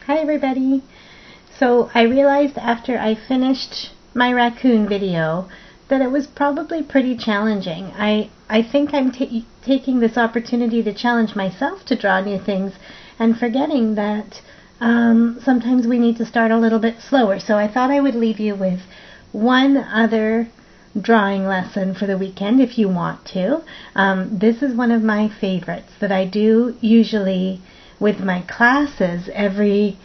Hi everybody! So I realized after I finished my raccoon video that it was probably pretty challenging. I think I'm taking this opportunity to challenge myself to draw new things and forgetting that sometimes we need to start a little bit slower. So I thought I would leave you with one other drawing lesson for the weekend if you want to. This is one of my favorites that I do usually with my classes every,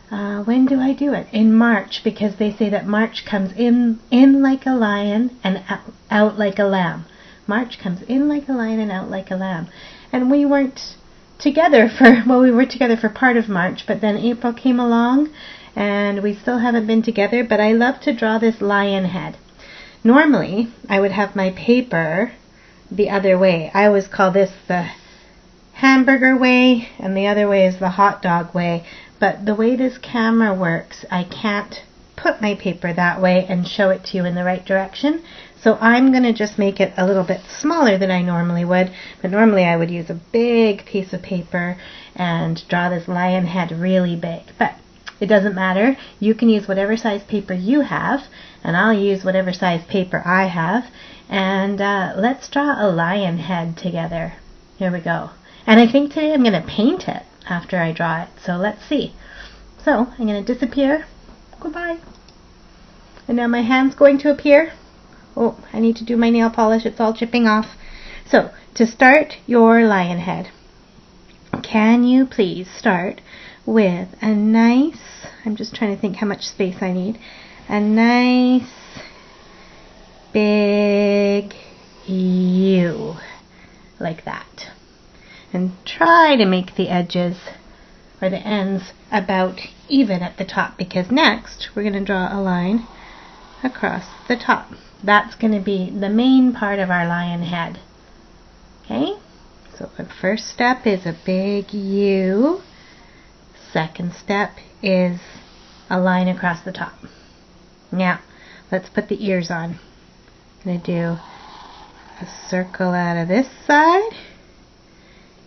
when do I do it? In March, because they say that March comes in like a lion and out like a lamb. March comes in like a lion and out like a lamb. And we weren't together for, well, we were together for part of March, but then April came along and we still haven't been together, but I love to draw this lion head. Normally, I would have my paper the other way. I always call this the hamburger way, and the other way is the hot dog way. But the way this camera works, I can't put my paper that way and show it to you in the right direction. So I'm going to just make it a little bit smaller than I normally would. But normally I would use a big piece of paper and draw this lion head really big. But it doesn't matter. You can use whatever size paper you have, and I'll use whatever size paper I have. And let's draw a lion head together. Here we go. And I think today I'm going to paint it after I draw it. So let's see. So I'm going to disappear. Goodbye. And now my hand's going to appear. Oh, I need to do my nail polish. It's all chipping off. So to start your lion head, can you please start with a nice, I'm just trying to think how much space I need, a nice big U, like that. And try to make the edges or the ends about even at the top, because next we're going to draw a line across the top. That's going to be the main part of our lion head. Okay, so the first step is a big U. Second step is a line across the top. Now let's put the ears on. I'm going to do a circle out of this side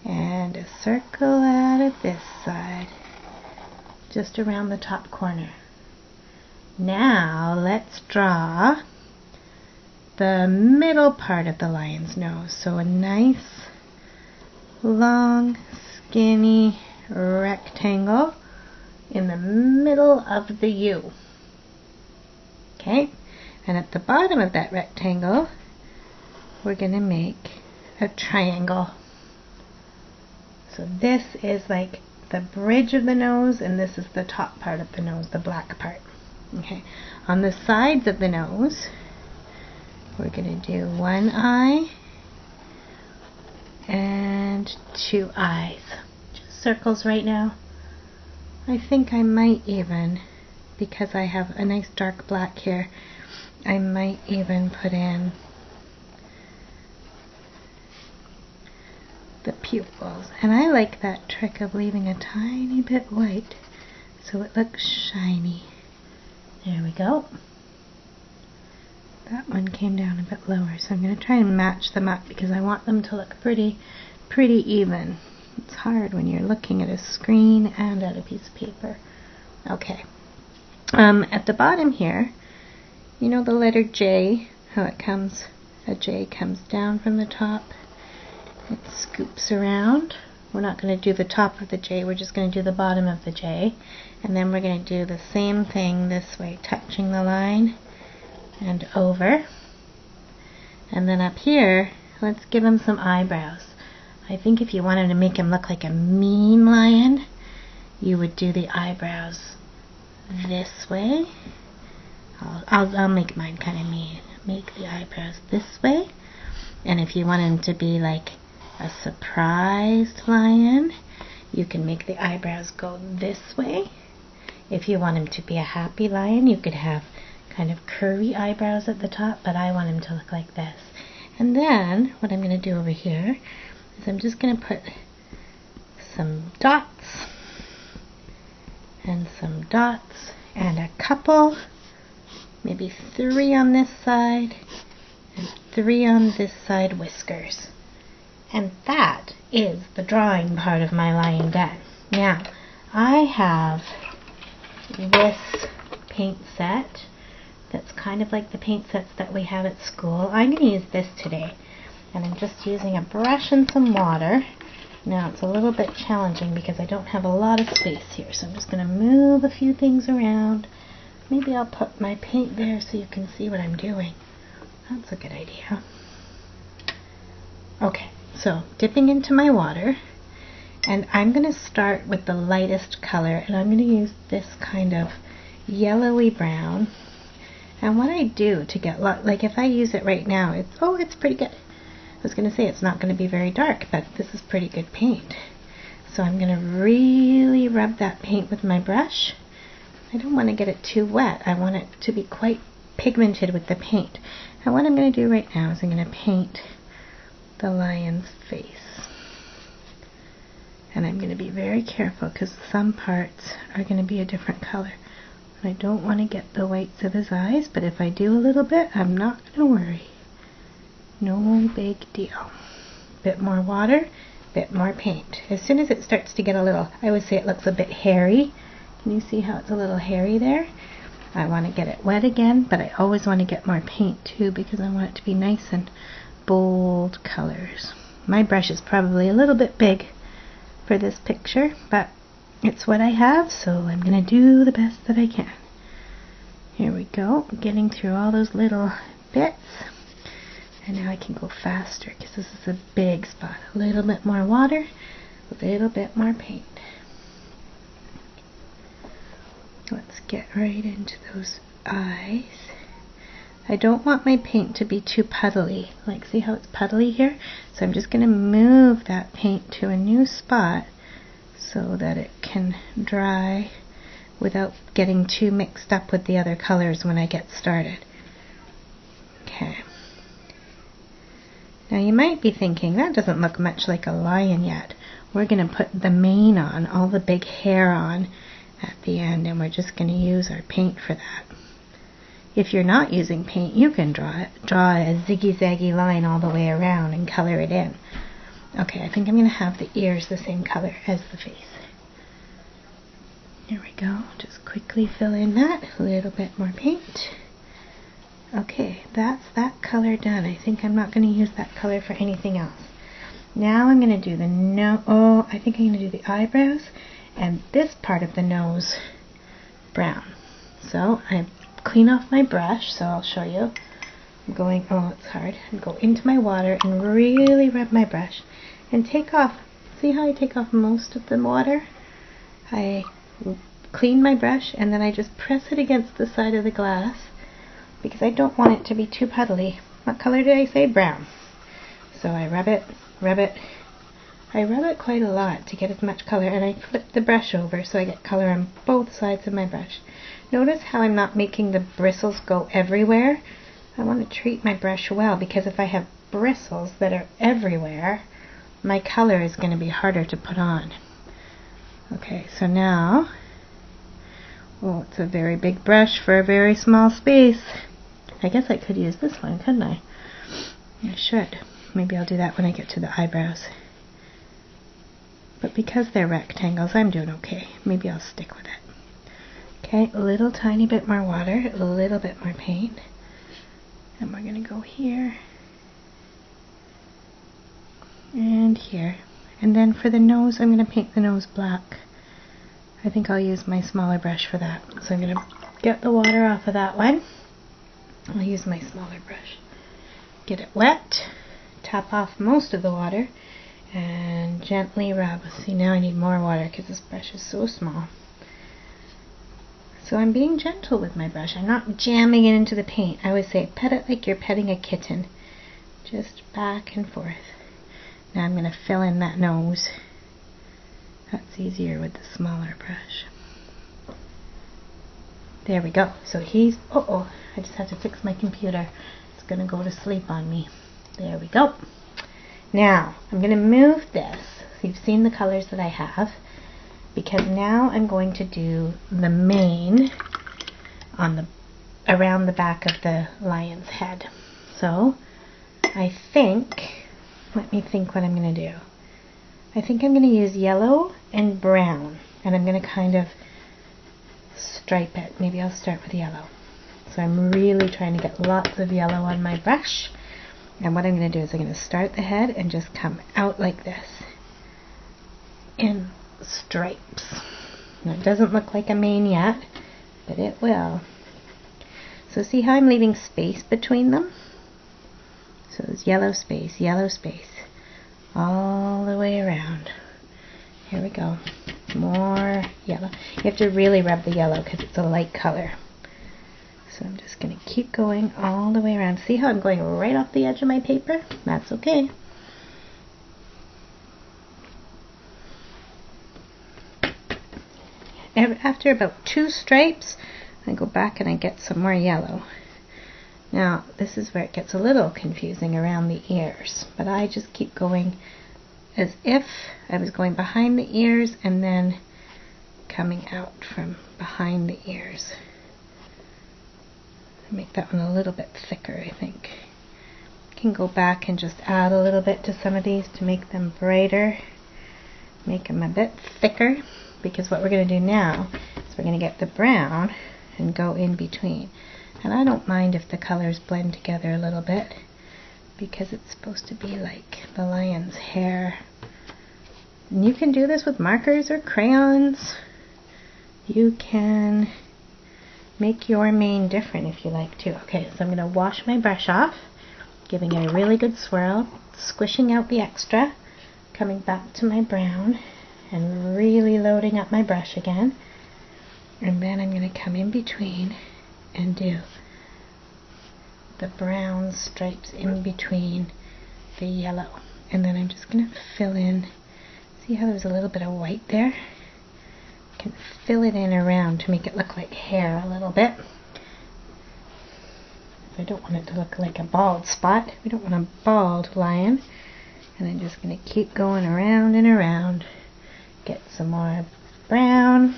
and a circle out of this side, just around the top corner. Now let's draw the middle part of the lion's nose. So a nice, long, skinny rectangle in the middle of the U. Okay, and at the bottom of that rectangle, we're going to make a triangle. So this is like the bridge of the nose, and this is the top part of the nose, the black part. Okay, on the sides of the nose, we're going to do one eye and two eyes. Just circles right now. I think I might even, because I have a nice dark black here, I might even put in the pupils. And I like that trick of leaving a tiny bit white so it looks shiny. There we go. That one came down a bit lower, so I'm going to try and match them up because I want them to look pretty even. It's hard when you're looking at a screen and at a piece of paper. Okay. At the bottom here, you know the letter J, how it comes, a J comes down from the top. It scoops around. We're not going to do the top of the J, we're just going to do the bottom of the J. And then we're going to do the same thing this way, touching the line and over. And then up here, let's give him some eyebrows. I think if you wanted to make him look like a mean lion, you would do the eyebrows this way. I'll make mine kind of mean. Make the eyebrows this way. And if you want him to be like a surprised lion, you can make the eyebrows go this way. If you want him to be a happy lion, you could have kind of curvy eyebrows at the top, but I want him to look like this. And then what I'm going to do over here is I'm just going to put some dots and some dots and a couple, maybe 3 on this side and 3 on this side whiskers. And that is the drawing part of my lion done. Now, I have this paint set that's kind of like the paint sets that we have at school. I'm going to use this today, and I'm just using a brush and some water. Now it's a little bit challenging because I don't have a lot of space here, so I'm just going to move a few things around. Maybe I'll put my paint there so you can see what I'm doing. That's a good idea. Okay, so dipping into my water, and I'm going to start with the lightest color, and I'm going to use this kind of yellowy brown. And what I do to get, like if I use it right now, it's pretty good. I was going to say it's not going to be very dark, but this is pretty good paint. So I'm going to really rub that paint with my brush. I don't want to get it too wet. I want it to be quite pigmented with the paint. And what I'm going to do right now is I'm going to paint the lion's face. And I'm going to be very careful because some parts are going to be a different color. I don't want to get the whites of his eyes, but if I do a little bit, I'm not going to worry. No big deal. Bit more water, bit more paint. As soon as it starts to get a little, I would say it looks a bit hairy. Can you see how it's a little hairy there? I want to get it wet again, but I always want to get more paint too because I want it to be nice and bold colors. My brush is probably a little bit big for this picture, but it's what I have, so I'm going to do the best that I can. Here we go, getting through all those little bits. And now I can go faster because this is a big spot. A little bit more water, a little bit more paint. Let's get right into those eyes. I don't want my paint to be too puddly. Like, see how it's puddly here? So I'm just going to move that paint to a new spot so that it can dry without getting too mixed up with the other colors when I get started. Okay. Now you might be thinking, that doesn't look much like a lion yet. We're going to put the mane on, all the big hair on at the end, and we're just going to use our paint for that. If you're not using paint, you can draw a ziggy-zaggy line all the way around and color it in. Okay, I think I'm going to have the ears the same color as the face. Here we go. Just quickly fill in that. A little bit more paint. Okay, that's that color done. I think I'm not going to use that color for anything else. Now I'm going to do the I think I'm going to do the eyebrows and this part of the nose brown. So I clean off my brush, so I'll show you. I'm going, it's hard. I go into my water and really rub my brush and take off. See how I take off most of the water? I clean my brush and then I just press it against the side of the glass because I don't want it to be too puddly. What color did I say? Brown. So I rub it. I rub it quite a lot to get as much color, and I flip the brush over so I get color on both sides of my brush. Notice how I'm not making the bristles go everywhere. I want to treat my brush well because if I have bristles that are everywhere, my color is going to be harder to put on. Okay, so now, it's a very big brush for a very small space. I guess I could use this one, couldn't I? I should. Maybe I'll do that when I get to the eyebrows. But because they're rectangles, I'm doing okay. Maybe I'll stick with it. Okay, a little tiny bit more water, a little bit more paint. And we're going to go here. And here. And then for the nose, I'm going to paint the nose black. I think I'll use my smaller brush for that. So I'm going to get the water off of that one. I'll use my smaller brush. Get it wet. Tap off most of the water. And gently rub. See, now I need more water because this brush is so small. So I'm being gentle with my brush. I'm not jamming it into the paint. I would say pet it like you're petting a kitten. Just back and forth. Now I'm going to fill in that nose. That's easier with the smaller brush. There we go. So he's, I just had to fix my computer. It's going to go to sleep on me. There we go. Now, I'm going to move this. So you've seen the colors that I have. Because now I'm going to do the mane on around the back of the lion's head. So, I think, let me think what I'm going to do. I think I'm going to use yellow and brown. and I'm going to kind of stripe it. Maybe I'll start with yellow. So I'm really trying to get lots of yellow on my brush. And what I'm going to do is I'm going to start the head and just come out like this in stripes. Now, it doesn't look like a mane yet, but it will. So see how I'm leaving space between them? So there's yellow space, all the way around. Here we go. More yellow. You have to really rub the yellow because it's a light color. So I'm just going to keep going all the way around. See how I'm going right off the edge of my paper? That's okay. After about 2 stripes, I go back and I get some more yellow. Now, this is where it gets a little confusing around the ears, but I just keep going as if I was going behind the ears and then coming out from behind the ears. Make that one a little bit thicker, I think. Can go back and just add a little bit to some of these to make them brighter, make them a bit thicker, because what we're going to do now is we're going to get the brown and go in between. And I don't mind if the colors blend together a little bit, because it's supposed to be like the lion's hair. And you can do this with markers or crayons. You can make your mane different if you like to. Okay, so I'm going to wash my brush off, giving it a really good swirl, squishing out the extra, coming back to my brown, and really loading up my brush again. And then I'm going to come in between and do the brown stripes in between the yellow. And then I'm just going to fill in, see how there's a little bit of white there? I can fill it in around to make it look like hair a little bit. I don't want it to look like a bald spot. We don't want a bald lion. And I'm just going to keep going around and around. Get some more brown.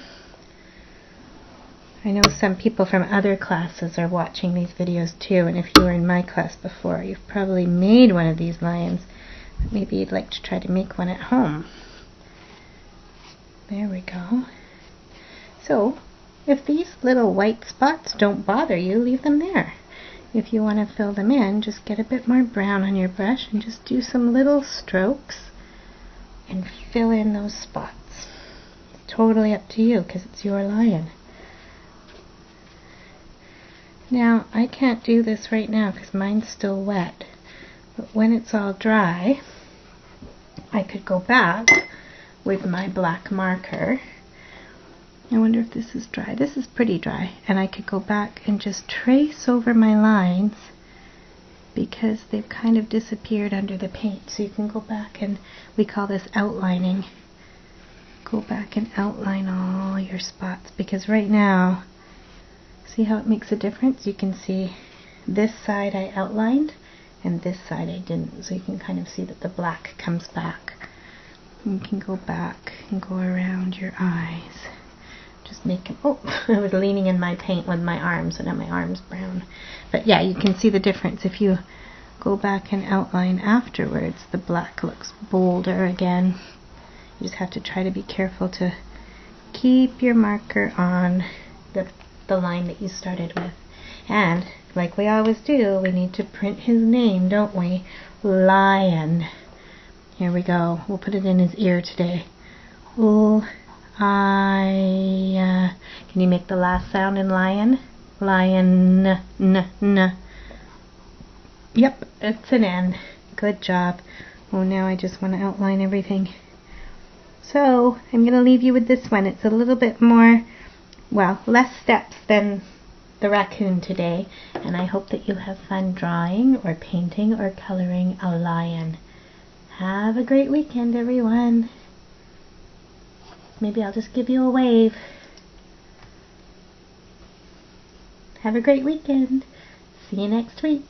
I know some people from other classes are watching these videos too, and if you were in my class before, you've probably made one of these lions. But maybe you'd like to try to make one at home. There we go. So, if these little white spots don't bother you, leave them there. If you want to fill them in, just get a bit more brown on your brush and just do some little strokes and fill in those spots. It's totally up to you because it's your lion. Now, I can't do this right now because mine's still wet, but when it's all dry, I could go back with my black marker. I wonder if this is dry. This is pretty dry, and I could go back and just trace over my lines because they've kind of disappeared under the paint. So you can go back and, we call this outlining. Go back and outline all your spots, because right now, see how it makes a difference? You can see this side I outlined and this side I didn't, so you can kind of see that the black comes back. You can go back and go around your eyes. Just make it, oh, I was leaning in my paint with my arms, and now my arm's brown. But yeah, you can see the difference. If you go back and outline afterwards, the black looks bolder again. You just have to try to be careful to keep your marker on the line that you started with. And like we always do, we need to print his name, don't we? Lion. Here we go. We'll put it in his ear today. Can you make the last sound in lion? Lion. N. Yep, it's an N. Good job. Oh, now I just want to outline everything. So I'm going to leave you with this one. It's a little bit more, well, less steps than the raccoon today, and I hope that you have fun drawing or painting or coloring a lion. Have a great weekend, everyone. Maybe I'll just give you a wave. Have a great weekend. See you next week.